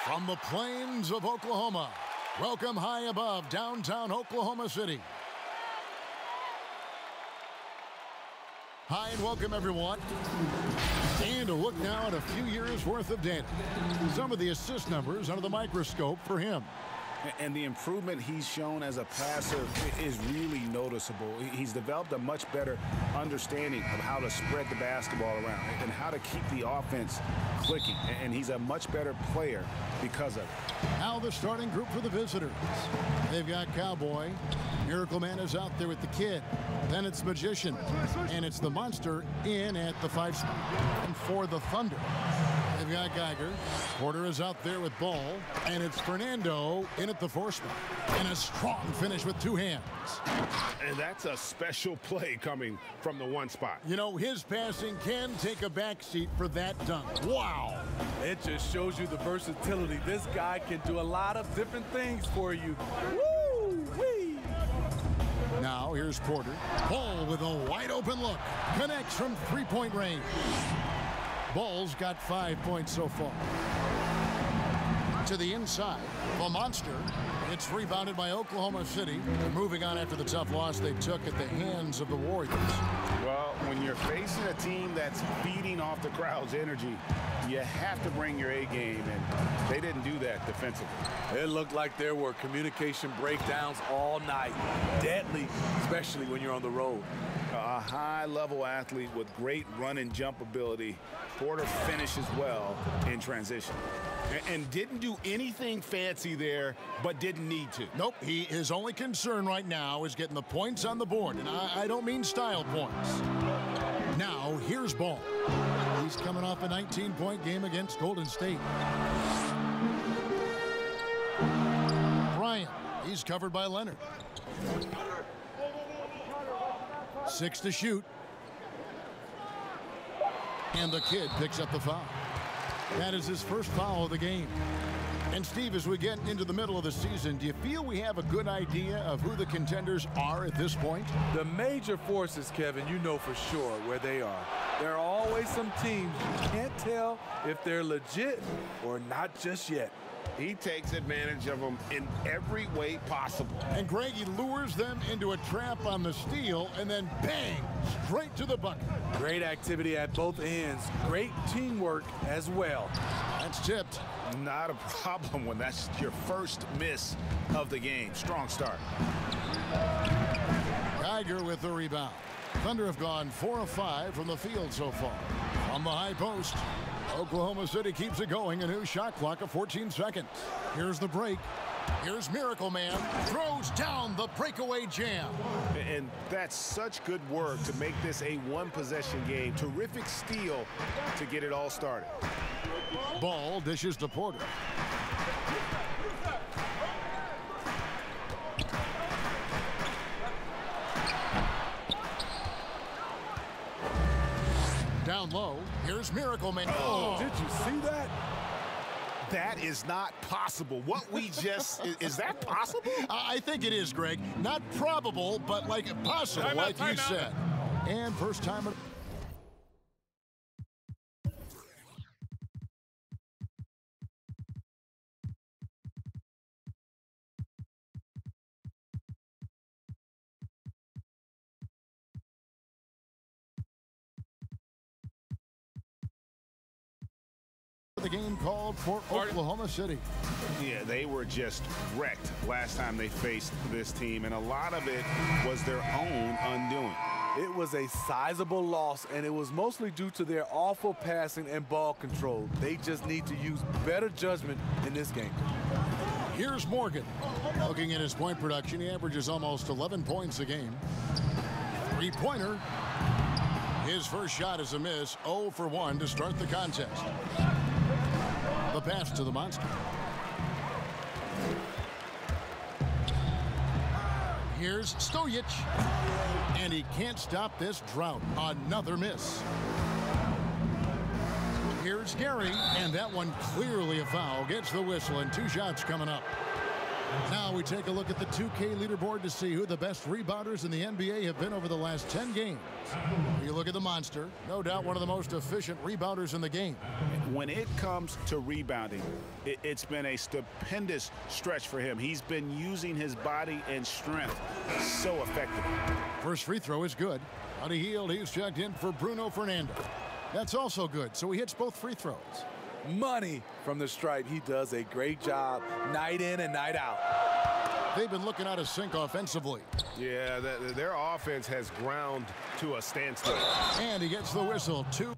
From the plains of Oklahoma, welcome high above downtown Oklahoma City. Hi and welcome everyone. And a look now at a few years worth of data. Some of the assist numbers under the microscope for him. And the improvement he's shown as a passer is really noticeable. He's developed a much better understanding of how to spread the basketball around and how to keep the offense clicking. And he's a much better player because of it. Now the starting group for the visitors. They've got Cowboy. Miracle Man is out there with the kid. Then it's Magician. And it's the Monster in at the 5 spot. And for the Thunder, they've got Geiger. Porter is out there with Ball. And it's Fernando in at the 4 spot. And a strong finish with 2 hands. And that's a special play coming from the 1 spot. You know, his passing can take a backseat for that dunk. Wow. It just shows you the versatility. This guy can do a lot of different things for you. Woo-wee! Now here's Porter. Ball with a wide open look. Connects from 3-point range. Ball's got 5 points so far. To the inside, the Monster. It's rebounded by Oklahoma City. They're moving on after the tough loss they took at the hands of the Warriors. Well, when you're facing a team that's feeding off the crowd's energy, you have to bring your A game, and they didn't do that defensively. It looked like there were communication breakdowns all night. Deadly, especially when you're on the road. A high-level athlete with great run and jump ability. Porter finishes well in transition. And didn't do anything fancy there, but didn't need to. Nope, his only concern right now is getting the points on the board, and I don't mean style points. Now, here's Ball. He's coming off a 19-point game against Golden State. Bryant, he's covered by Leonard. 6 to shoot. And the kid picks up the foul. That is his first foul of the game. And Steve, as we get into the middle of the season, do you feel we have a good idea of who the contenders are at this point? The major forces, Kevin, you know for sure where they are. There are always some teams you can't tell if they're legit or not just yet. He takes advantage of them in every way possible. And Greg, he lures them into a trap on the steal and then bang, straight to the bucket. Great activity at both ends. Great teamwork as well. That's tipped. Not a problem when that's your first miss of the game. Strong start. Geiger with the rebound. Thunder have gone 4 of 5 from the field so far. On the high post, Oklahoma City keeps it going. A new shot clock of 14 seconds. Here's the break. Here's Miracle Man. Throws down the breakaway jam. And that's such good work to make this a 1-possession game. Terrific steal to get it all started. Ball dishes to Porter. Down low, here's Miracle Man. Oh, did you see that? That is not possible. What we just, is that possible? I think it is, Greg. Not probable, but like possible, like you said. And first time. The game called for Oklahoma City. Yeah, they were just wrecked last time they faced this team, and a lot of it was their own undoing. It was a sizable loss, and it was mostly due to their awful passing and ball control. They just need to use better judgment in this game. Here's Morgan. Looking at his point production, he averages almost 11 points a game. 3-pointer. His first shot is a miss. 0 for 1 to start the contest. The pass to the Monster. Here's Stojic. And he can't stop this drought. Another miss. Here's Gary. And that one clearly a foul. Gets the whistle and 2 shots coming up. Now we take a look at the 2K leaderboard to see who the best rebounders in the NBA have been over the last 10 games. You look at the monster, no doubt one of the most efficient rebounders in the game. When it comes to rebounding, it's been a stupendous stretch for him. He's been using his body and strength so effectively. First free throw is good. On a heel, he's checked in for Bruno Fernando. That's also good, so he hits both free throws. Money from the stripe. He does a great job night in and night out. They've been looking out of sync offensively. Yeah, their offense has ground to a standstill. And he gets the whistle. Two.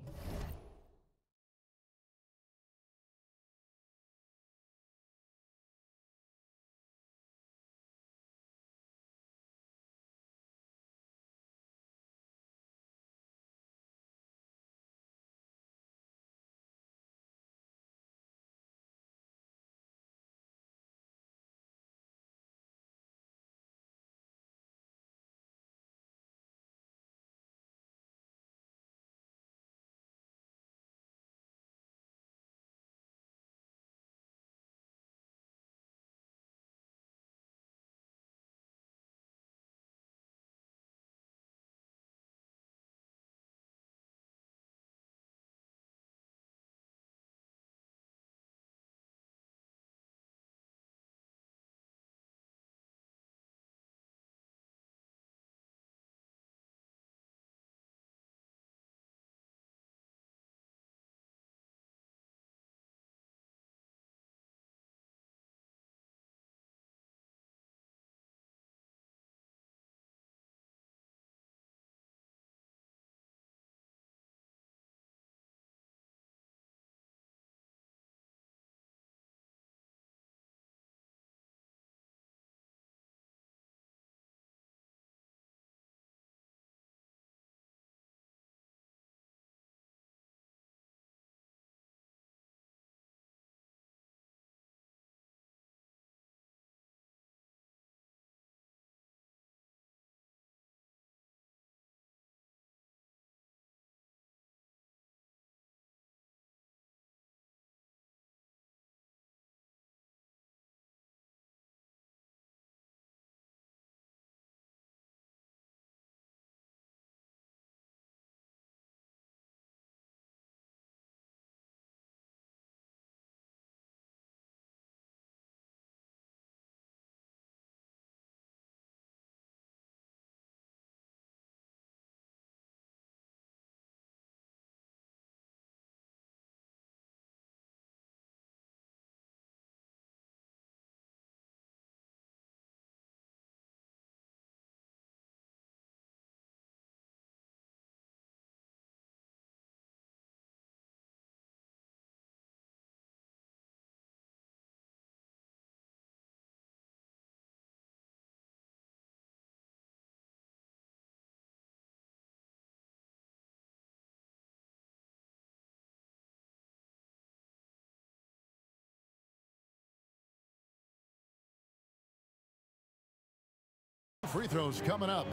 Free throws coming up.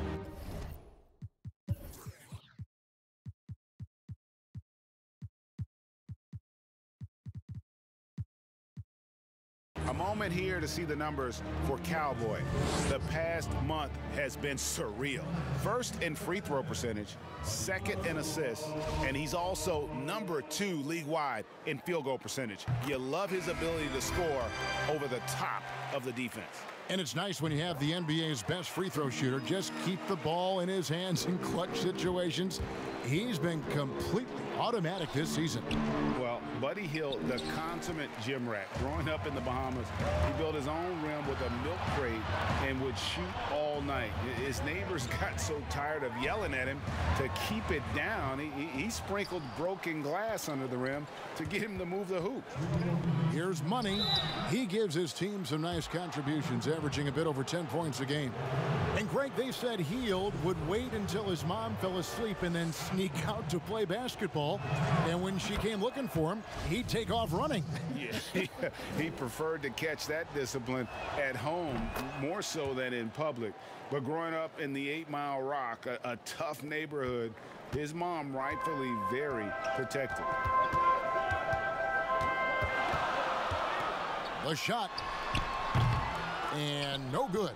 A moment here to see the numbers for Cowboy. The past month has been surreal. First in free throw percentage, second in assists, and he's also #2 league-wide in field goal percentage. You love his ability to score over the top of the defense. And it's nice when you have the NBA's best free throw shooter just keep the ball in his hands in clutch situations. He's been completely automatic this season. Well, Buddy Hield, the consummate gym rat. Growing up in the Bahamas, he built his own rim with a milk crate and would shoot all night. His neighbors got so tired of yelling at him to keep it down. He sprinkled broken glass under the rim to get him to move the hoop. Here's Money. He gives his team some nice contributions, averaging a bit over 10 points a game. And Greg, they said Hield would wait until his mom fell asleep and then sneak out to play basketball. And when she came looking for him, he'd take off running. Yeah, he preferred to catch that discipline at home more so than in public. But growing up in the 8 Mile Rock, a tough neighborhood, his mom rightfully very protective. The shot. And no good.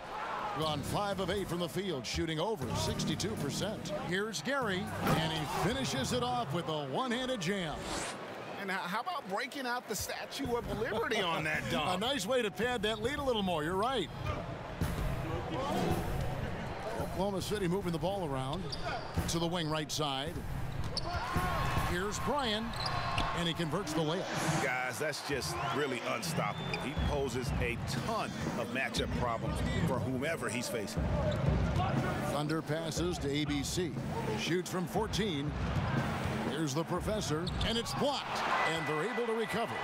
Gone 5 of 8 from the field, shooting over 62%. Here's Gary, and he finishes it off with a one-handed jam. And how about breaking out the Statue of Liberty on that dunk? A nice way to pad that lead a little more. You're right. Oklahoma City moving the ball around to the wing right side. Here's Bryan, and he converts the layup. Guys, that's just really unstoppable. He poses a ton of matchup problems for whomever he's facing. Thunder passes to ABC. Shoots from 14. Here's the professor, and it's blocked, and they're able to recover.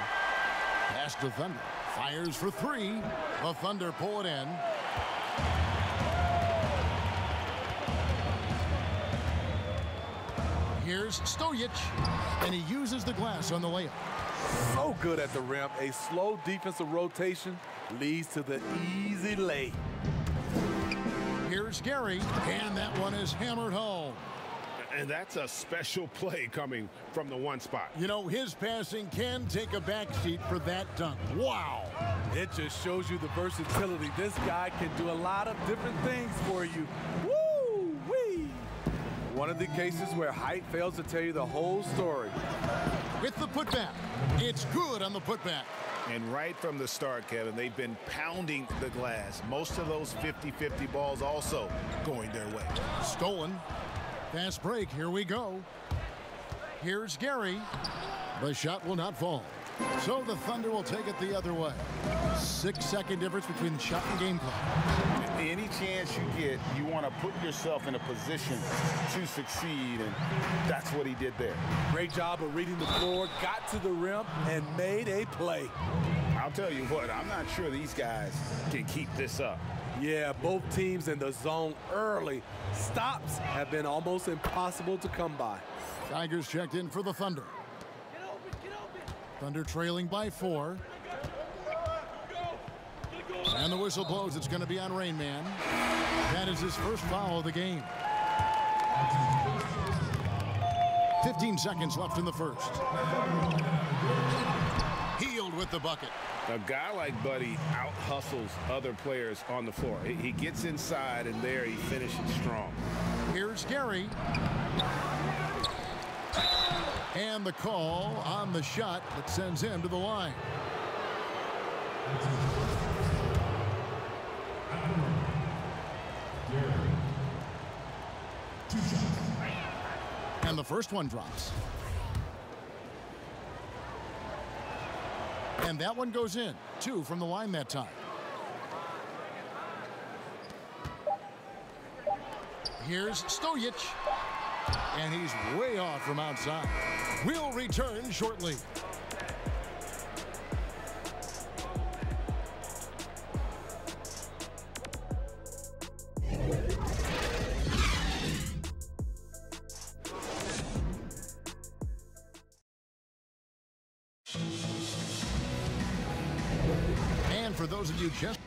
Pass to Thunder. Fires for 3. The Thunder pull it in. Here's Stojic, and he uses the glass on the layup. So good at the rim. A slow defensive rotation leads to the easy lay. Here's Gary, and that one is hammered home. And that's a special play coming from the one spot. You know, his passing can take a backseat for that dunk. Wow. It just shows you the versatility. This guy can do a lot of different things for you. Woo-wee! One of the cases where height fails to tell you the whole story. With the putback, it's good on the putback. And right from the start, Kevin, they've been pounding the glass. Most of those 50-50 balls also going their way. Stolen. Fast break, here we go. Here's Gary. The shot will not fall. So the Thunder will take it the other way. 6-second difference between the shot and game clock. Any chance you get, you want to put yourself in a position to succeed, and that's what he did there. Great job of reading the floor, got to the rim, and made a play. I'll tell you what, I'm not sure these guys can keep this up. Yeah, both teams in the zone early. Stops have been almost impossible to come by. Tigers checked in for the Thunder. Thunder trailing by 4. And the whistle blows. It's going to be on Rain Man. That is his first foul of the game. 15 seconds left in the first. Healed with the bucket. A guy like Buddy out-hustles other players on the floor. He gets inside, and there he finishes strong. Here's Gary. And the call on the shot that sends him to the line. And the first one drops. And that one goes in. 2 from the line that time. Here's Stojic. And he's way off from outside. We'll return shortly. And for those of you just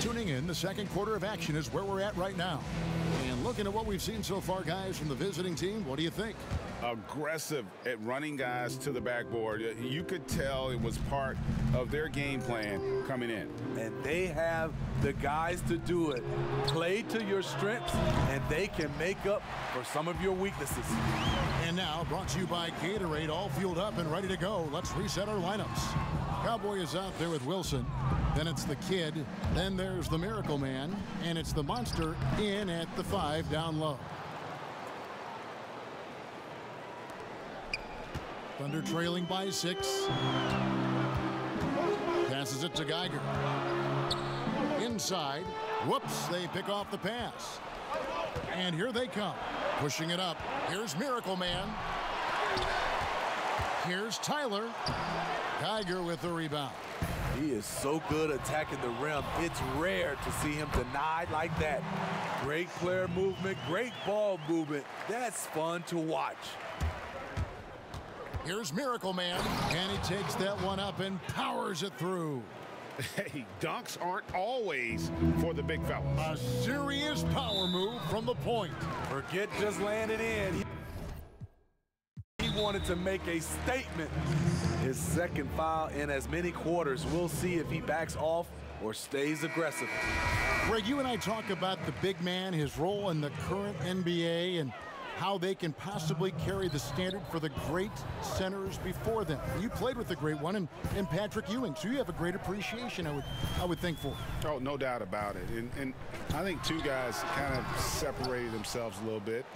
tuning in, the second quarter of action is where we're at right now. And looking at what we've seen so far, guys, from the visiting team, what do you think? Aggressive at running guys to the backboard. You could tell it was part of their game plan coming in. And they have the guys to do it. Play to your strengths, and they can make up for some of your weaknesses. And now, brought to you by Gatorade, all fueled up and ready to go. Let's reset our lineups. Cowboy is out there with Wilson. Then it's the Kid. Then there's the Miracle Man. And it's the Monster in at the 5 down low. Thunder trailing by 6. Passes it to Geiger. Inside. Whoops, they pick off the pass. And here they come. Pushing it up. Here's Miracle Man. Here's Tyler. Geiger with the rebound. He is so good attacking the rim. It's rare to see him denied like that. Great player movement, great ball movement. That's fun to watch. Here's Miracle Man, and he takes that one up and powers it through. Hey, dunks aren't always for the big fella. A serious power move from the point. Forget just landing in. He wanted to make a statement. His second foul in as many quarters. We'll see if he backs off or stays aggressive. Greg, you and I talk about the big man, his role in the current NBA, and how they can possibly carry the standard for the great centers before them. You played with the great one in Patrick Ewing, so you have a great appreciation, I would think, for. Oh, no doubt about it. And I think two guys kind of separated themselves a little bit.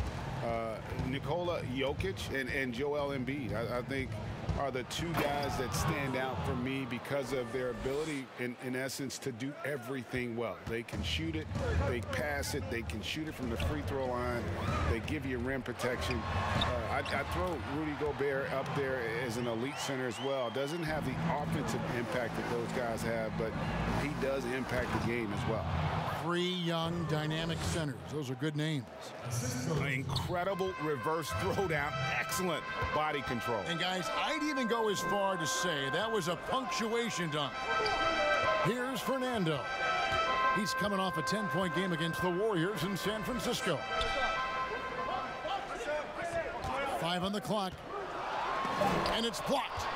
Nikola Jokic and Joel Embiid, I think, are the two guys that stand out for me because of their ability, in essence, to do everything well. They can shoot it, they pass it, they can shoot it from the free throw line, they give you rim protection. I throw Rudy Gobert up there as an elite center as well. Doesn't have the offensive impact that those guys have, but he does impact the game as well. Three young, dynamic centers. Those are good names. Incredible reverse throwdown. Excellent body control. And guys, I'd even go as far to say that was a punctuation dunk. Here's Fernando. He's coming off a 10-point game against the Warriors in San Francisco. 5 on the clock. And it's blocked.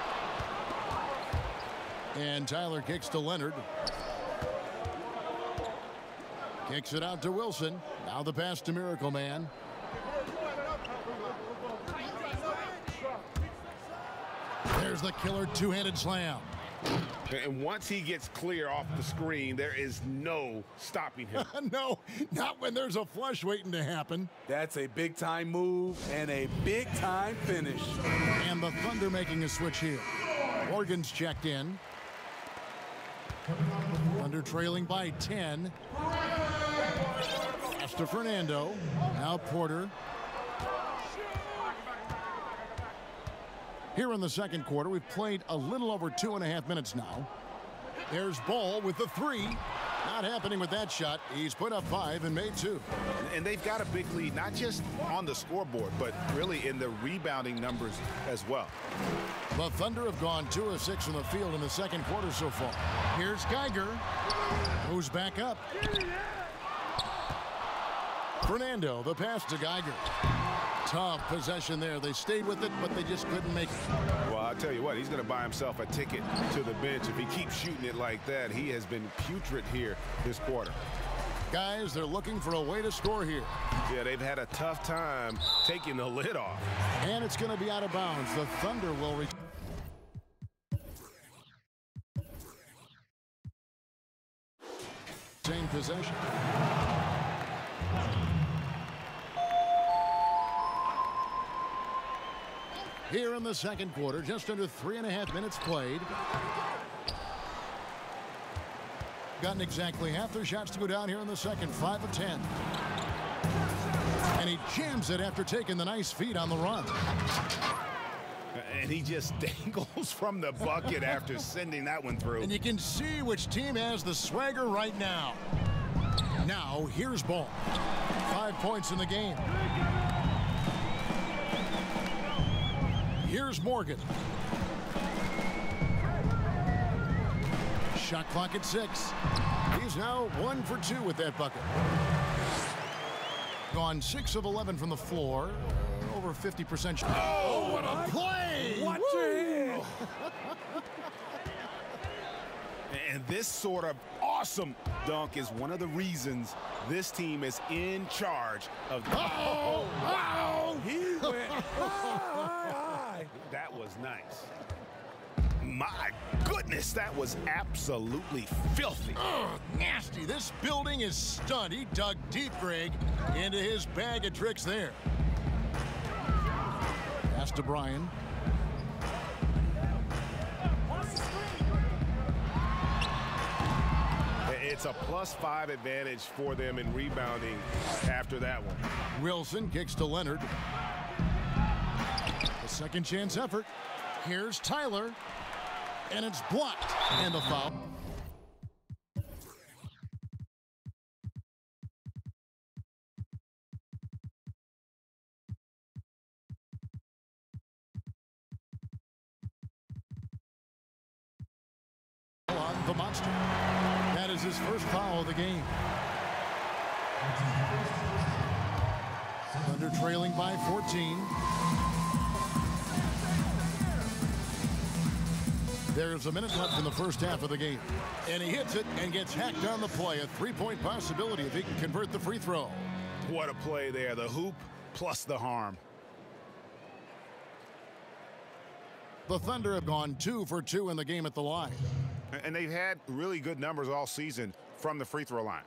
And Tyler kicks to Leonard. Kicks it out to Wilson. Now the pass to Miracle Man. There's the killer two-handed slam. And once he gets clear off the screen, there is no stopping him. No, not when there's a flush waiting to happen. That's a big-time move and a big-time finish. And the Thunder making a switch here. Morgan's checked in. Thunder trailing by 10. Pass to Fernando. Now Porter. Here in the second quarter, we've played a little over 2.5 minutes now. There's Ball with the three. Not happening with that shot. He's put up 5 and made 2. And they've got a big lead, not just on the scoreboard, but really in the rebounding numbers as well. The Thunder have gone 2 of 6 from the field in the second quarter so far. Here's Geiger. Moves back up. Fernando, the pass to Geiger. Tough possession there. They stayed with it, but they just couldn't make it. Well, I'll tell you what, he's going to buy himself a ticket to the bench. If he keeps shooting it like that, he has been putrid here this quarter. Guys, they're looking for a way to score here. Yeah, they've had a tough time taking the lid off. And it's going to be out of bounds. The Thunder will return. Same possession. Here in the second quarter, just under 3.5 minutes played. Gotten exactly half their shots to go down here in the second, 5 of 10. And he jams it after taking the nice feed on the run. And he just dangles from the bucket after sending that one through. And you can see which team has the swagger right now. Now, here's Ball. 5 points in the game. Here's Morgan. Shot clock at 6. He's now 1 for 2 with that bucket. Gone 6 of 11 from the floor. Over 50% shot. Oh, what a play! Watch your head. And this sort of awesome dunk is one of the reasons this team is in charge of. Oh, wow! He went high. That was nice. My goodness, that was absolutely filthy. Ugh, nasty. This building is stunned. He dug deep, Greg, into his bag of tricks there. Pass to Brian. It's a +5 advantage for them in rebounding after that one. Wilson kicks to Leonard. A second chance effort. Here's Tyler, and it's blocked, and the foul. On the monster. That is his first foul of the game. Thunder trailing by 14. There's a minute left in the first half of the game. And he hits it and gets hacked on the play. A three-point possibility if he can convert the free throw. What a play there. The hoop plus the harm. The Thunder have gone 2 for 2 in the game at the line. And they've had really good numbers all season from the free throw line.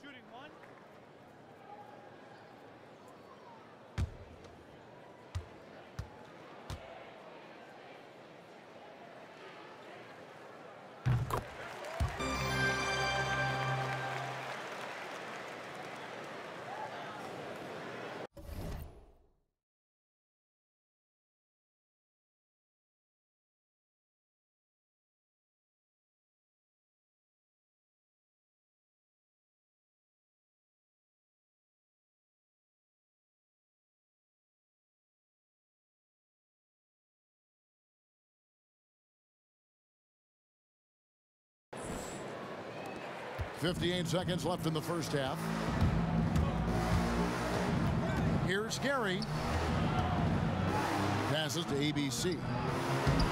Shooting one. .58 seconds left in the first half. Here's Gary. Passes to ABC.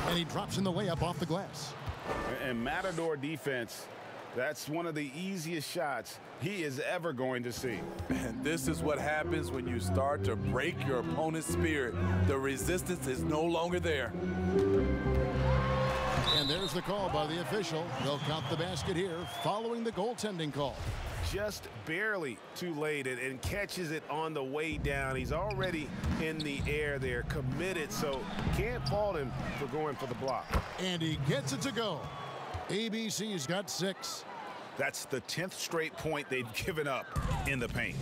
And he drops in the layup off the glass. And Matador defense, that's one of the easiest shots he is ever going to see. And this is what happens when you start to break your opponent's spirit. The resistance is no longer there. And there's the call by the official. They'll count the basket here following the goaltending call. Just barely too late and catches it on the way down. He's already in the air there, committed, so can't fault him for going for the block. And he gets it to go. ABC's got 6. That's the 10th straight point they've given up in the paint.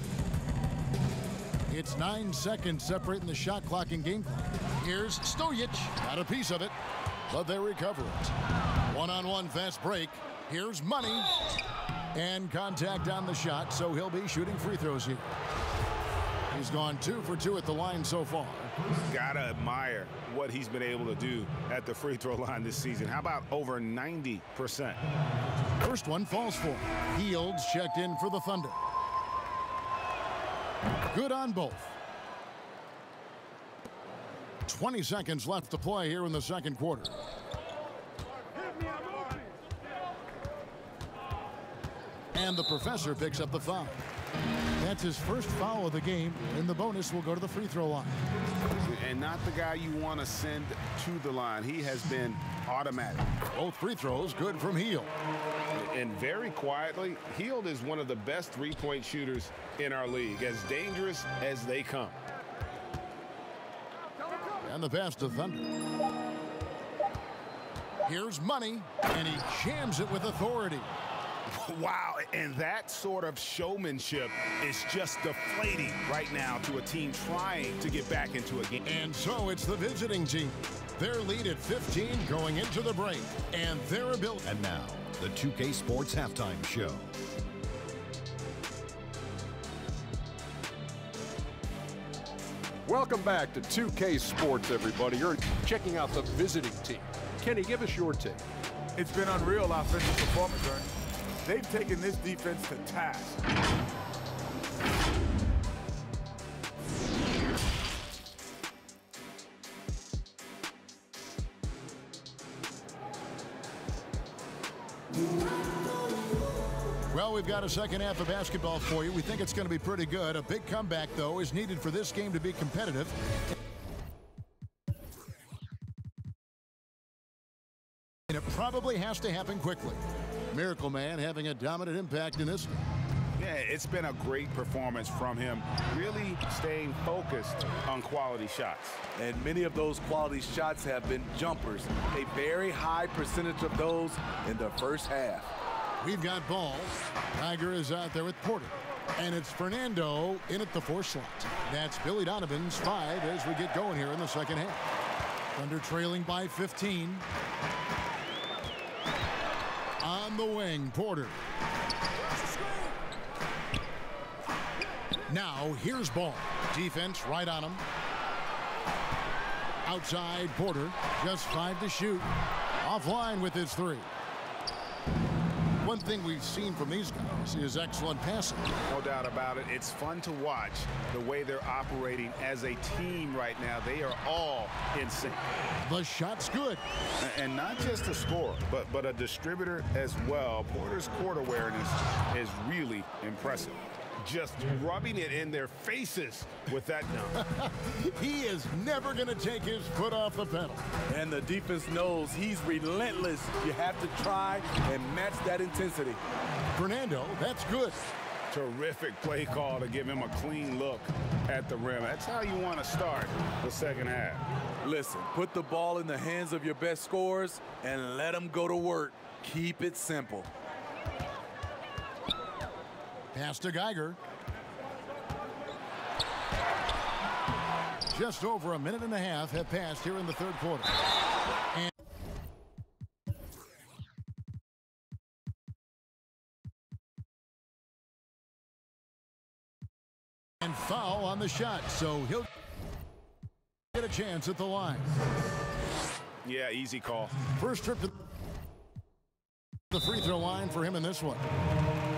It's 9 seconds separating the shot clock and game clock. Here's Stojic. Got a piece of it, but they recover it. One-on-one fast break. Here's Money. And contact on the shot, so he'll be shooting free throws here. He's gone 2 for 2 at the line so far. Gotta admire what he's been able to do at the free throw line this season. How about over 90%? First one falls for him. Fields checked in for the Thunder. Good on both. 20 seconds left to play here in the second quarter. And the professor picks up the foul. That's his first foul of the game, and the bonus will go to the free throw line. And not the guy you want to send to the line. He has been automatic. Both free throws good from Hield. And very quietly, Hield is one of the best three-point shooters in our league, as dangerous as they come. And the pass to Thunder. Here's Money, and he jams it with authority. Wow, and that sort of showmanship is just deflating right now to a team trying to get back into a game. And so it's the visiting team. Their lead at 15 going into the break, and their ability. And now, the 2K Sports Halftime Show. Welcome back to 2K Sports, everybody. You're checking out the visiting team. Kenny, give us your take. It's been unreal offensive performance, Ernie. They've taken this defense to task. Well, we've got a second half of basketball for you. We think it's going to be pretty good. A big comeback, though, is needed for this game to be competitive. And it probably has to happen quickly. Miracle Man having a dominant impact in this game. Yeah, it's been a great performance from him, really staying focused on quality shots. And many of those quality shots have been jumpers. A very high percentage of those in the first half. We've got ball. Tiger is out there with Porter. And it's Fernando in at the 4 slot. That's Billy Donovan's 5 as we get going here in the second half. Thunder trailing by 15. On the wing, Porter. Now here's Ball. Defense right on him. Outside Porter. Just 5 to shoot. Offline with his 3. One thing we've seen from these guys is excellent passing. No doubt about it. It's fun to watch the way they're operating as a team right now. They are all in sync. The shot's good. And not just a scorer, but a distributor as well. Porter's court awareness is really impressive. Just rubbing it in their faces with that dunk. He is never going to take his foot off the pedal. And the defense knows he's relentless. You have to try and match that intensity. Fernando, that's good. Terrific play call to give him a clean look at the rim. That's how you want to start the second half. Listen, put the ball in the hands of your best scorers and let them go to work. Keep it simple. Pass to Geiger. Just over a minute and a half have passed here in the third quarter. And foul on the shot, so he'll get a chance at the line. Yeah, easy call. First trip to the free throw line for him in this one.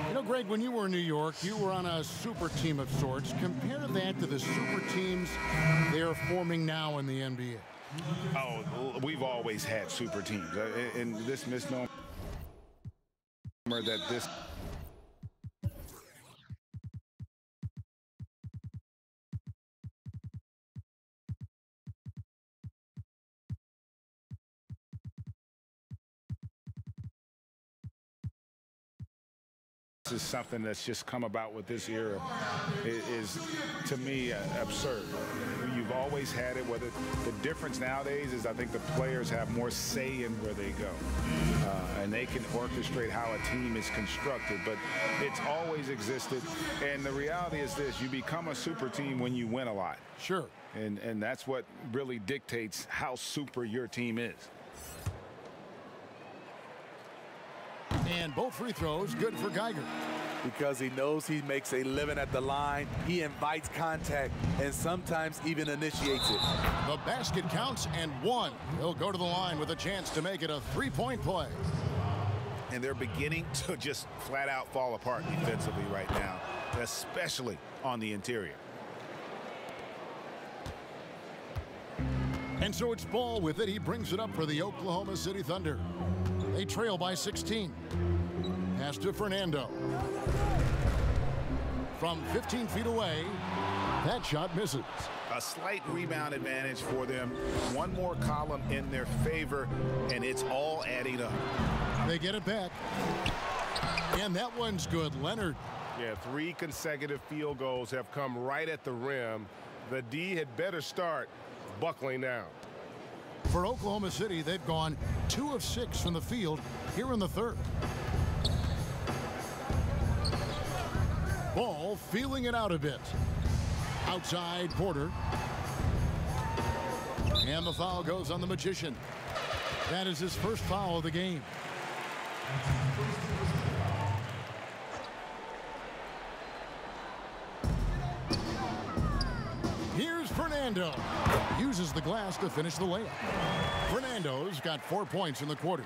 You know, Greg, when you were in New York, you were on a super team of sorts. Compare that to the super teams they are forming now in the NBA. Oh, we've always had super teams. And this misnomer that this is something that's just come about with this era. It is, to me, absurd. You've always had it. Whether the difference nowadays is I think the players have more say in where they go. And they can orchestrate how a team is constructed. But it's always existed. And the reality is this. You become a super team when you win a lot. Sure. And that's what really dictates how super your team is. And both free throws good for Geiger. Because he knows he makes a living at the line, he invites contact and sometimes even initiates it. The basket counts and 1. He'll go to the line with a chance to make it a 3-point play. And they're beginning to just flat out fall apart defensively right now, especially on the interior. And so it's Ball with it. He brings it up for the Oklahoma City Thunder. They trail by 16. Pass to Fernando. From 15 feet away, that shot misses. A slight rebound advantage for them. One more column in their favor, and it's all adding up. They get it back. And that one's good. Leonard. Yeah, 3 consecutive field goals have come right at the rim. The D had better start buckling down. For Oklahoma City, they've gone 2 of 6 from the field here in the third. Ball feeling it out a bit. Outside Porter. And the foul goes on the Magician. That is his first foul of the game. Here's Fernando. Uses the glass to finish the layup. Fernando's got 4 points in the quarter.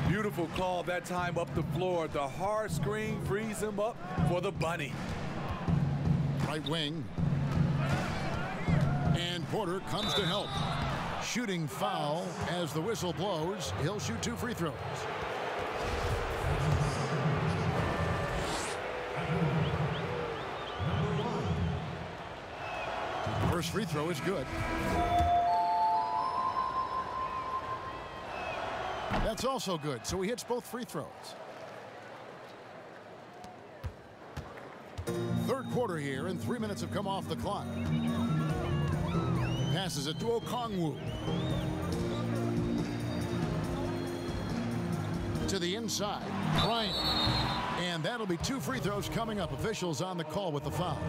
Beautiful call that time up the floor. The hard screen frees him up for the bunny. Right wing. And Porter comes to help. Shooting foul as the whistle blows. He'll shoot 2 free throws. First free throw is good. That's also good, so he hits both free throws. Third quarter here, and 3 minutes have come off the clock. Passes it to Okongwu. To the inside, Bryant. And And that'll be 2 free throws coming up. Officials on the call with the foul.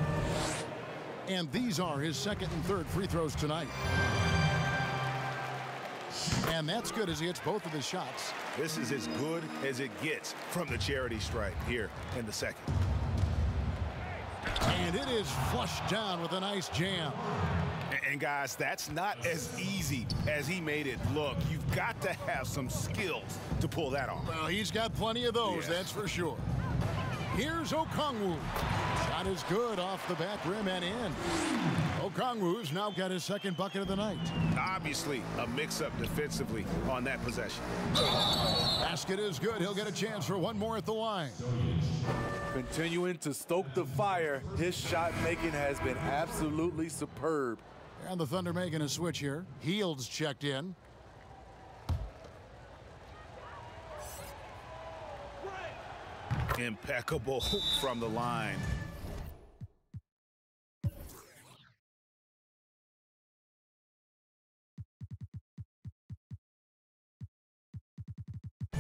And these are his second and third free throws tonight. And that's good as he hits both of his shots. This is as good as it gets from the charity stripe here in the second. And it is flushed down with a nice jam. And guys, that's not as easy as he made it look. You've got to have some skills to pull that off. Well, he's got plenty of those, that's for sure. Here's Okongwu. Shot is good off the back rim and in. Okongwu's now got his second bucket of the night. Obviously, a mix-up defensively on that possession. Basket is good. He'll get a chance for one more at the line. Continuing to stoke the fire, his shot making has been absolutely superb. And the Thunder making a switch here. Hield's checked in. Impeccable from the line.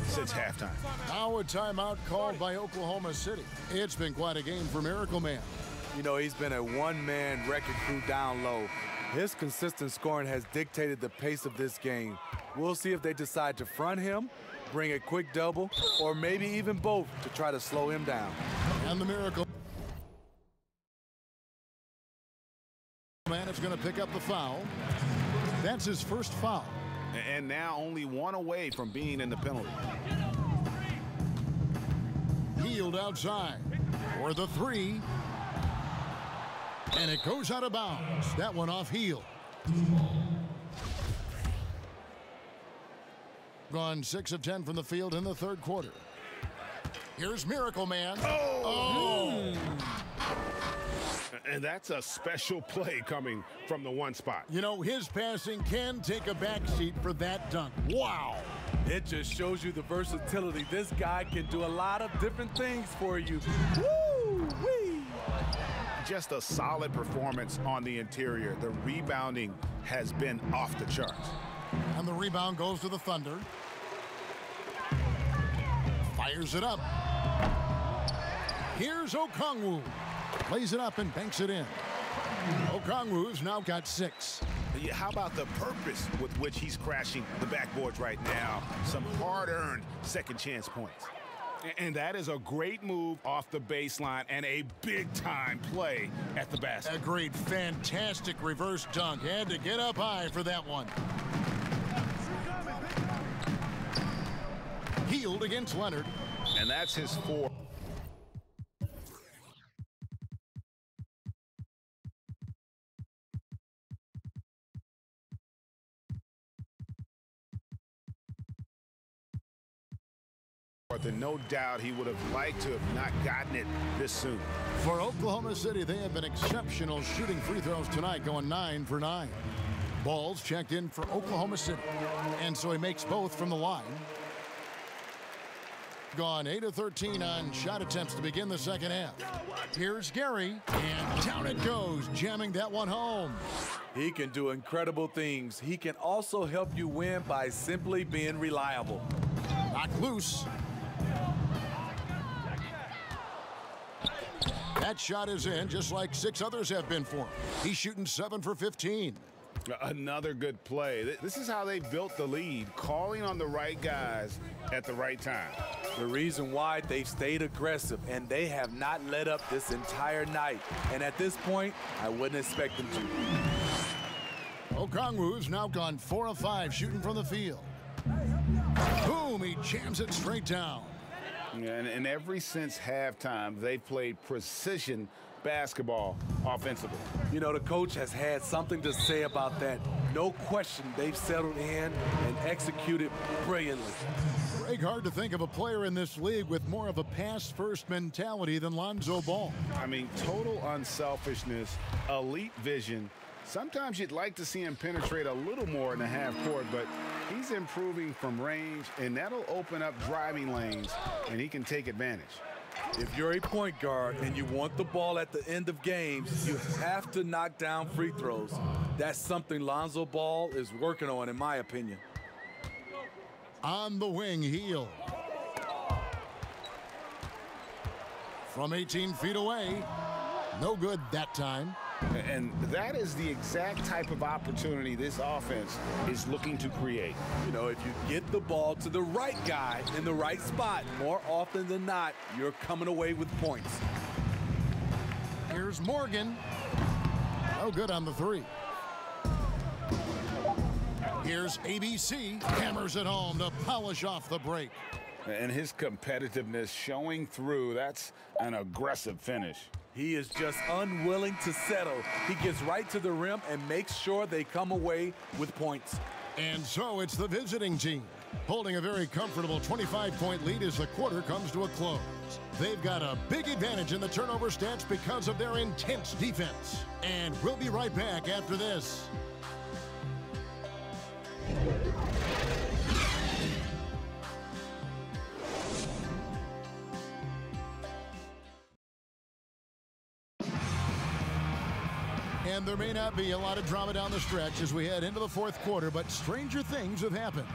Since halftime. Now a timeout called by Oklahoma City. It's been quite a game for Miracle Man. You know, he's been a one-man wrecking crew down low. His consistent scoring has dictated the pace of this game. We'll see if they decide to front him, bring a quick double, or maybe even both to try to slow him down. And the Miracle Man is going to pick up the foul. That's his first foul. And now only one away from being in the penalty. Hield outside for the three. And it goes out of bounds. That one off Hield. Gone 6 of 10 from the field in the third quarter. Here's Miracle Man. Oh! And that's a special play coming from the one spot. You know, his passing can take a backseat for that dunk. Wow. It just shows you the versatility. This guy can do a lot of different things for you. Woo-wee! Just a solid performance on the interior. The rebounding has been off the charts. And the rebound goes to the Thunder. Fires it up. Here's Okongwu. Plays it up and banks it in. Okongwu's now got 6. How about the purpose with which he's crashing the backboards right now? Some hard-earned second chance points. And that is a great move off the baseline and a big-time play at the basket. Agreed. Fantastic reverse dunk. Had to get up high for that one. Hield against Leonard. And that's his 4th. And no doubt he would have liked to have not gotten it this soon. For Oklahoma City, they have been exceptional shooting free throws tonight, going 9 for 9. Ball's checked in for Oklahoma City, and so he makes both from the line. Gone 8 of 13 on shot attempts to begin the second half. Here's Gary, and down it goes, jamming that one home. He can do incredible things. He can also help you win by simply being reliable. Knocked loose. That shot is in, just like 6 others have been for him. He's shooting 7 for 15. Another good play. This is how they built the lead, calling on the right guys at the right time. The reason why they've stayed aggressive, and they have not let up this entire night. And at this point, I wouldn't expect them to. Okongwu's now gone 4 of 5 shooting from the field. Boom, he jams it straight down. And ever since halftime, they've played precision basketball offensively. You know, the coach has had something to say about that. No question, they've settled in and executed brilliantly. Greg, hard to think of a player in this league with more of a pass-first mentality than Lonzo Ball. I mean, total unselfishness, elite vision. Sometimes you'd like to see him penetrate a little more in the half court, but he's improving from range, and that'll open up driving lanes, and he can take advantage. If you're a point guard and you want the ball at the end of games, you have to knock down free throws. That's something Lonzo Ball is working on, in my opinion. On the wing, Hield. from 18 feet away. No good that time. And that is the exact type of opportunity this offense is looking to create. You know, if you get the ball to the right guy in the right spot, more often than not, you're coming away with points. Here's Morgan. No good on the three. Here's ABC. Hammers it home to polish off the break. And his competitiveness showing through. That's an aggressive finish. He is just unwilling to settle. He gets right to the rim and makes sure they come away with points. And so it's the visiting team holding a very comfortable 25-point lead as the quarter comes to a close. They've got a big advantage in the turnover stats because of their intense defense. And we'll be right back after this. And there may not be a lot of drama down the stretch as we head into the fourth quarter, but stranger things have happened.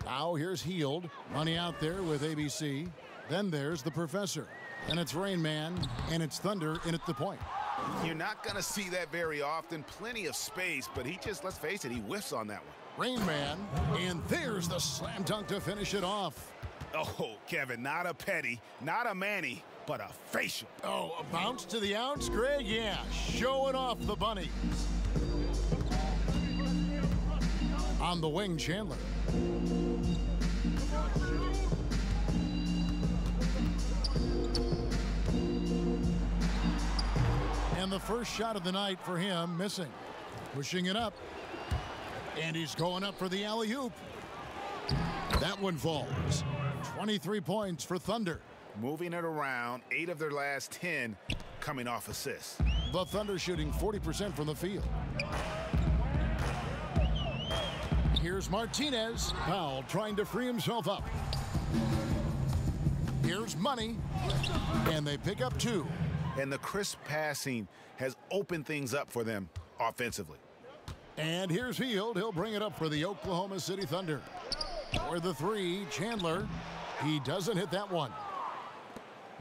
Now here's Heald, running out there with ABC. Then there's the Professor. And it's Rain Man, and it's Thunder in at the point. You're not going to see that very often. Plenty of space, but he just, let's face it, he whiffs on that one. Rain Man, and there's the slam dunk to finish it off. Oh, Kevin, not a Petty, not a Manny, but a facial. Oh, a bounce to the outs, Greg? Yeah, showing off the bunny. On the wing, Chandler. And the first shot of the night for him, missing. Pushing it up. And he's going up for the alley-oop. That one falls. 23 points for Thunder. Moving it around, 8 of their last 10 coming off assists. The Thunder shooting 40% from the field. Here's Martinez. Powell trying to free himself up. Here's Money. And they pick up 2. And the crisp passing has opened things up for them offensively. And here's Hield. He'll bring it up for the Oklahoma City Thunder. For the 3, Chandler. He doesn't hit that one.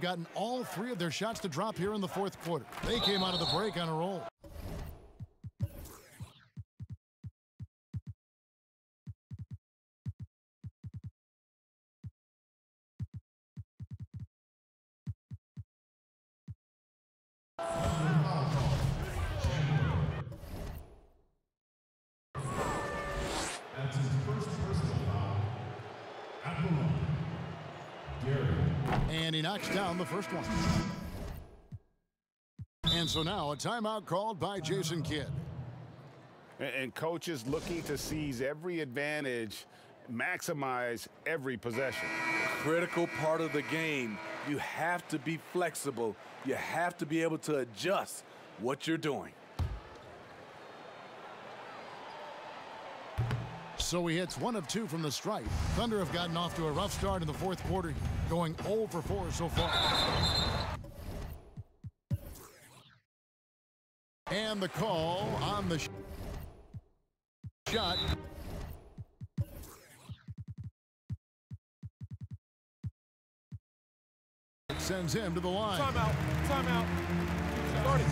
Gotten all 3 of their shots to drop here in the fourth quarter. They came out of the break on a roll. That's his first personal foul at the line. And he knocks down the first one. And so now a timeout called by Jason Kidd. And coaches looking to seize every advantage, maximize every possession. Critical part of the game. You have to be flexible. You have to be able to adjust what you're doing. So he hits 1 of 2 from the stripe. Thunder have gotten off to a rough start in the fourth quarter, going 0 for 4 so far. And the call on the shot. Sends him to the line. Timeout. Timeout. Starting.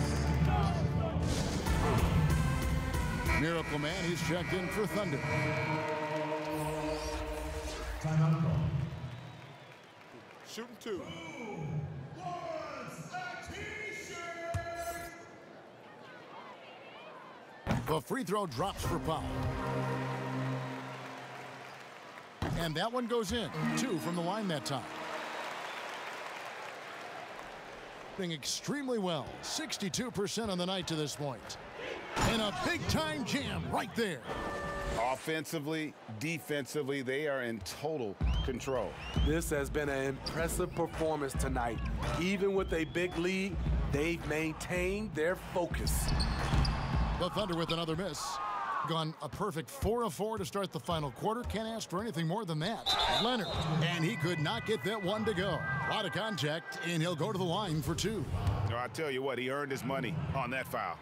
Miracle Man, he's checked in for Thunder. Timeout call. Shooting 2. The free throw drops for Powell. And that one goes in. 2 from the line that time. Doing extremely well. 62% on the night to this point. And a big-time jam right there. Offensively, defensively, they are in total control. This has been an impressive performance tonight. Even with a big lead, they've maintained their focus. The Thunder with another miss. Gone a perfect 4 of 4 to start the final quarter. Can't ask for anything more than that. Leonard, and he could not get that one to go. A lot of contact, and he'll go to the line for 2. No, I tell you what, he earned his money on that foul.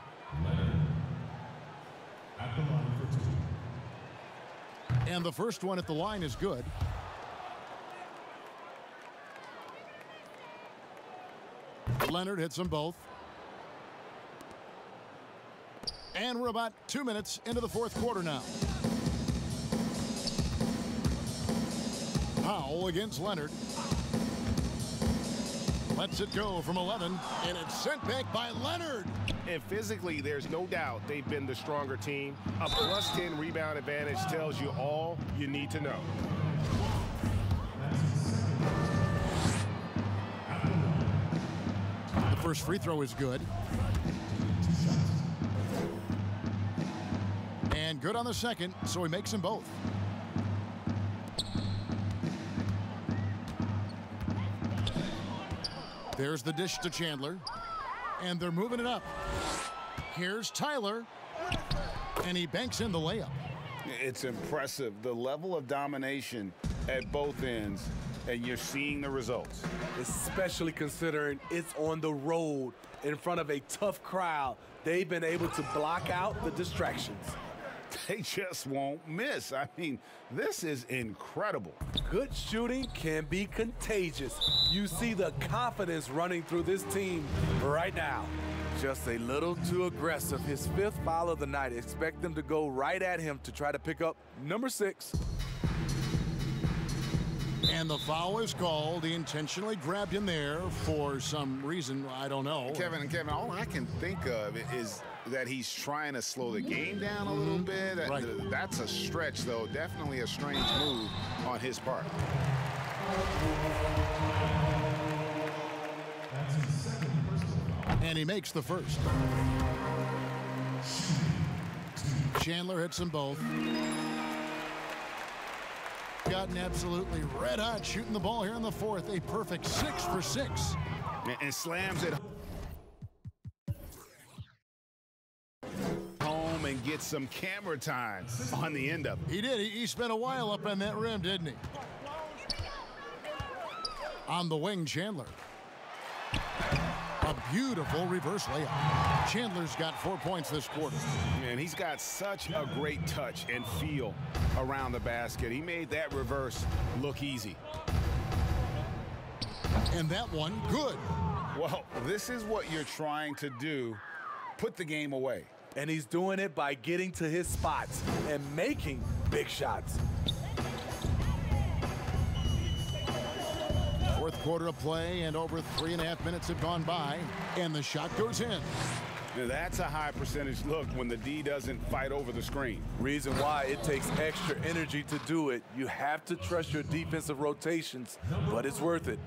At the line for 2. And the first one at the line is good. Leonard hits them both. And we're about 2 minutes into the fourth quarter now. Powell against Leonard. Lets it go from 11, and it's sent back by Leonard. And physically, there's no doubt they've been the stronger team. A +10 rebound advantage tells you all you need to know. The first free throw is good. And good on the second, so he makes them both. There's the dish to Chandler. And they're moving it up. Here's Tyler. And he banks in the layup. It's impressive, the level of domination at both ends, and you're seeing the results. Especially considering it's on the road in front of a tough crowd. They've been able to block out the distractions. They just won't miss. I mean, this is incredible. Good shooting can be contagious. You see the confidence running through this team right now. Just a little too aggressive. His 5th foul of the night. Expect them to go right at him to try to pick up number 6. And the foul is called. He intentionally grabbed him there for some reason. I don't know. Kevin, all I can think of is that he's trying to slow the game down a little bit. Right. That's a stretch, though. Definitely a strange move on his part. That's his second personal foul. And he makes the first. Chandler hits them both. Gotten absolutely red hot shooting the ball here in the fourth. A perfect 6 for 6. And slams it home and gets some camera time on the end of it. He did. He spent a while up on that rim, didn't he? On the wing, Chandler. A beautiful reverse layup. Chandler's got 4 points this quarter. And he's got such a great touch and feel around the basket. He made that reverse look easy. And that one, good. Well, this is what you're trying to do. Put the game away. And he's doing it by getting to his spots and making big shots. Fourth quarter of play, and over 3.5 minutes have gone by, and the shot goes in. Now that's a high percentage look when the D doesn't fight over the screen. Reason why it takes extra energy to do it. You have to trust your defensive rotations, but it's worth it.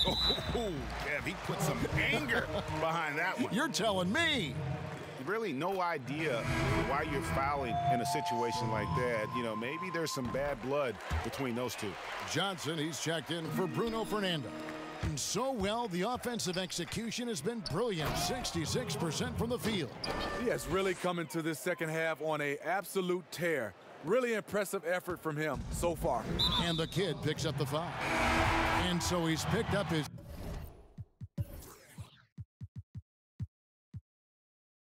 Oh, Kev, he put some anger behind that one. You're telling me. Really no idea why you're fouling in a situation like that. You know, maybe there's some bad blood between those two. Johnson, he's checked in for Bruno Fernando. And so well, the offensive execution has been brilliant. 66% from the field. He has really come into this second half on an absolute tear. Really impressive effort from him so far. And the kid picks up the foul. And so he's picked up his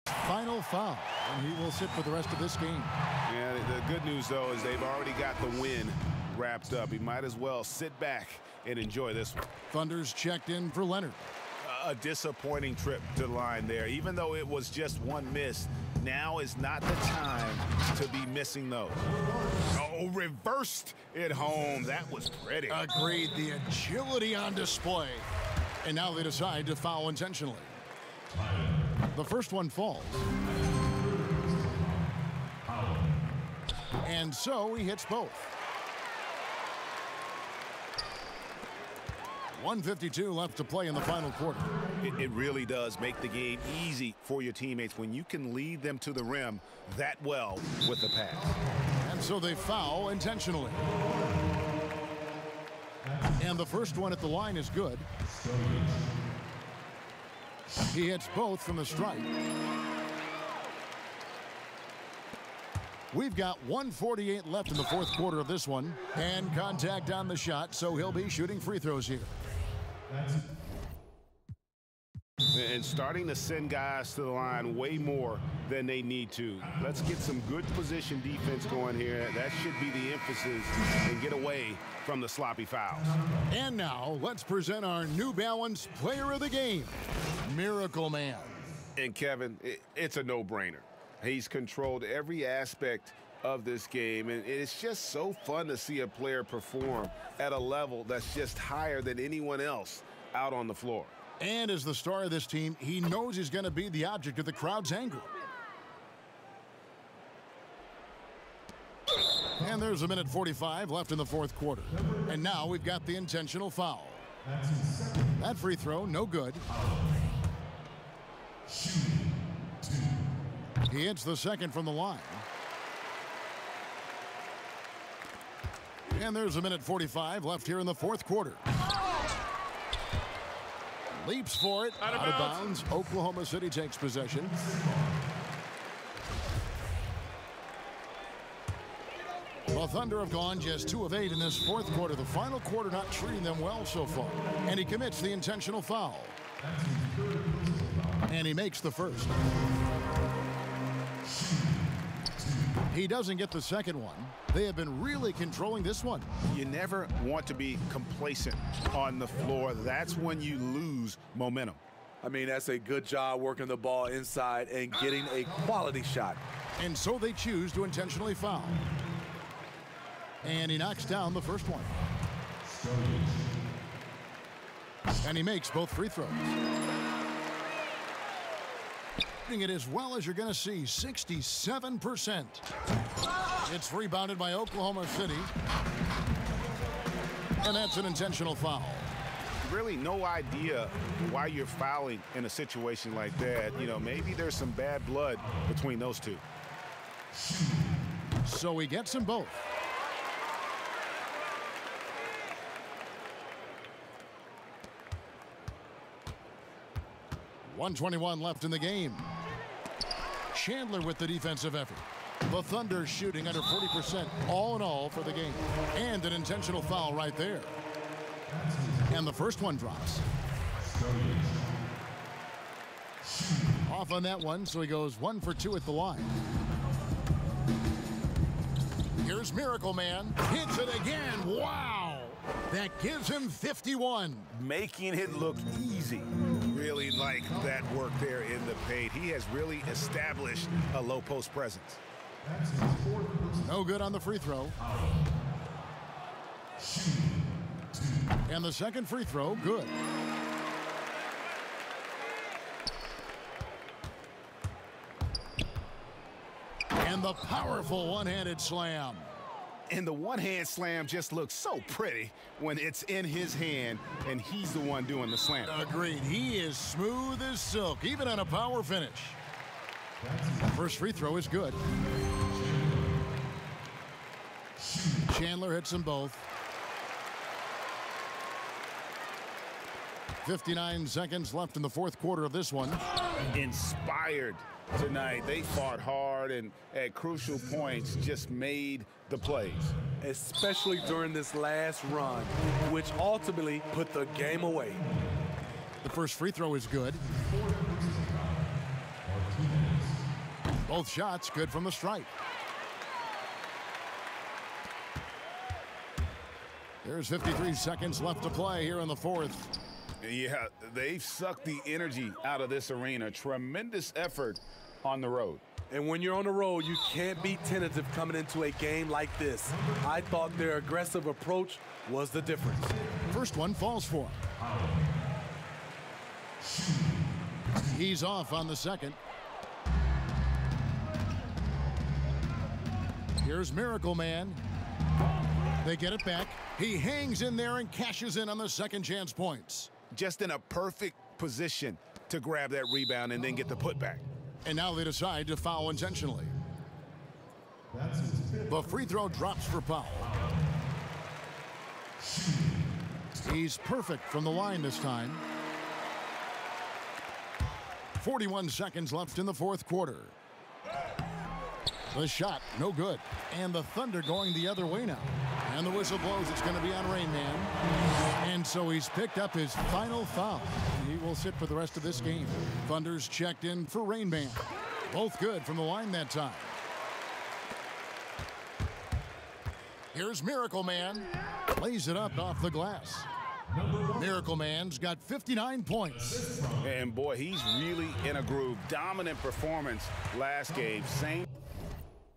final foul, and he will sit for the rest of this game. Yeah, the good news, though, is they've already got the win wrapped up. He might as well sit back and enjoy this one. Thunder's checked in for Leonard. A disappointing trip to the line there. Even though it was just one miss, now is not the time to be missing those. Oh, reversed it home. That was pretty. Agreed. The agility on display. And now they decide to foul intentionally. The first one falls. And so he hits both. 1:52 left to play in the final quarter. It really does make the game easy for your teammates when you can lead them to the rim that well with the pass. And so they foul intentionally. And the first one at the line is good. He hits both from the stripe. We've got 1:48 left in the fourth quarter of this one. And contact on the shot, so he'll be shooting free throws here. And starting to send guys to the line way more than they need to. Let's get some good position defense going here. That should be the emphasis, and get away from the sloppy fouls. And now let's present our New Balance player of the game, Miracle Man. And Kevin, it's a no-brainer. He's controlled every aspect of this game, and it's just so fun to see a player perform at a level that's just higher than anyone else out on the floor. And as the star of this team, he knows he's going to be the object of the crowd's anger. And there's 1:45 left in the fourth quarter. And now we've got the intentional foul. That free throw, no good. He hits the second from the line. And there's 1:45 left here in the fourth quarter. Leaps for it, out of bounds. Oklahoma City takes possession. The Thunder have gone just 2 of 8 in this fourth quarter. The final quarter not treating them well so far. And he commits the intentional foul. And he makes the first. He doesn't get the second one. They have been really controlling this one. You never want to be complacent on the floor. That's when you lose momentum. I mean, that's a good job working the ball inside and getting a quality shot. And so they choose to intentionally foul. And he knocks down the first one. And he makes both free throws. It as well as you're going to see, 67%. It's rebounded by Oklahoma City. And that's an intentional foul. Really no idea why you're fouling in a situation like that. You know, maybe there's some bad blood between those two. So he gets them both. .121 left in the game. Chandler with the defensive effort. The Thunder shooting under 40% all in all for the game. And an intentional foul right there. And the first one drops. Off on that one, so he goes 1 for 2 at the line. Here's Miracle Man. Hits it again. Wow! That gives him 51. Making it look easy. Really like that work there in the paint. He has really established a low post presence. No good on the free throw. And the second free throw, good. And the powerful one-handed slam. And the one-hand slam just looks so pretty when it's in his hand and he's the one doing the slam. Agreed. He is smooth as silk, even on a power finish. First free throw is good. Chandler hits them both. 59 seconds left in the fourth quarter of this one. Inspired tonight. They fought hard and at crucial points just made the plays. Especially during this last run, which ultimately put the game away. The first free throw is good. Both shots good from the stripe. There's 53 seconds left to play here in the fourth. Yeah, they've sucked the energy out of this arena. Tremendous effort on the road. And when you're on the road, you can't be tentative coming into a game like this. I thought their aggressive approach was the difference. First one falls for him. He's off on the second. Here's Miracle Man. They get it back. He hangs in there and cashes in on the second chance points. Just in a perfect position to grab that rebound and then get the putback. And now they decide to foul intentionally. The free throw drops for Powell. He's perfect from the line this time. 41 seconds left in the fourth quarter. The shot, no good. And the Thunder going the other way now. And the whistle blows. It's going to be on Rain Man. And so he's picked up his final foul. He will sit for the rest of this game. Thunder's checked in for Rain Man. Both good from the line that time. Here's Miracle Man. Lays it up off the glass. Miracle Man's got 59 points. And boy, he's really in a groove. Dominant performance last game. Same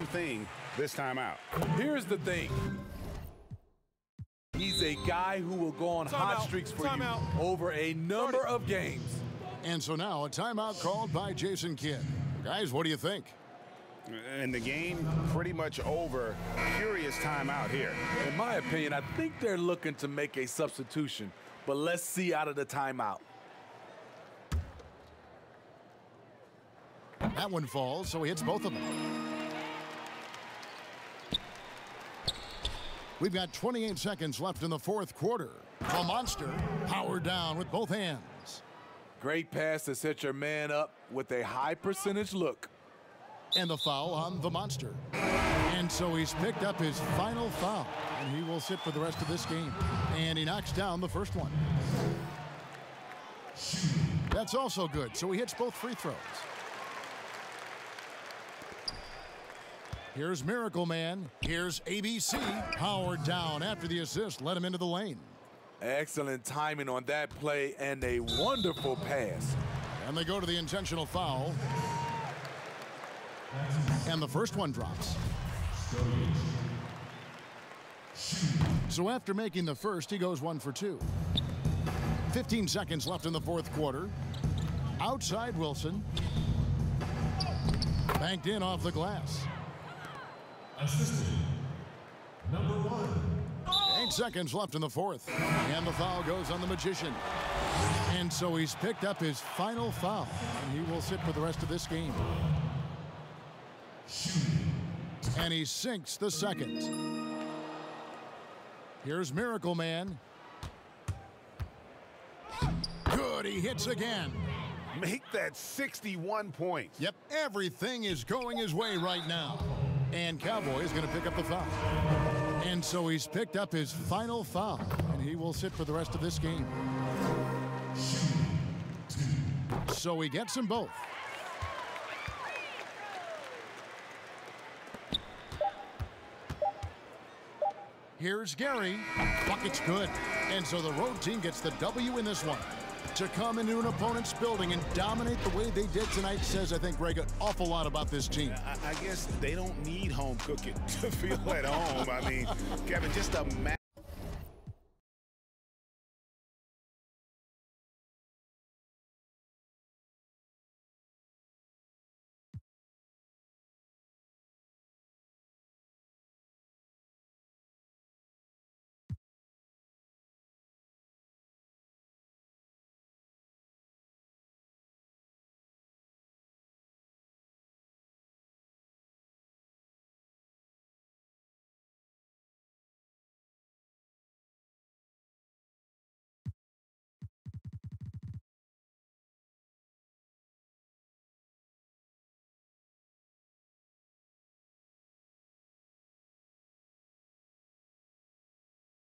thing this time out. Here's the thing. He's a guy who will go on hot streaks for you over a number of games. And so now a timeout called by Jason Kidd. Guys, what do you think? And the game pretty much over. Curious timeout here. In my opinion, I think they're looking to make a substitution, but let's see out of the timeout. That one falls, so he hits both of them. We've got 28 seconds left in the fourth quarter. The monster powered down with both hands. Great pass to set your man up with a high percentage look. And the foul on the monster. And so he's picked up his final foul. And he will sit for the rest of this game. And he knocks down the first one. That's also good. So he hits both free throws. Here's Miracle Man. Here's ABC. Powered down after the assist. Let him into the lane. Excellent timing on that play and a wonderful pass. And they go to the intentional foul. And the first one drops. So after making the first, he goes 1 for 2. 15 seconds left in the fourth quarter. Outside Wilson. Banked in off the glass. Assistant number 1. 8 seconds left in the fourth. And the foul goes on the Magician. And so he's picked up his final foul. And he will sit for the rest of this game. And he sinks the second. Here's Miracle Man. Good, he hits again. Make that 61 points. Yep, everything is going his way right now. And Cowboy is going to pick up the foul. And so he's picked up his final foul. And he will sit for the rest of this game. So he gets them both. Here's Gary. Bucket's good. And so the road team gets the W in this one. To come into an opponent's building and dominate the way they did tonight says, I think, Greg, an awful lot about this team. I guess they don't need home cooking to feel at home. I mean, Kevin, just a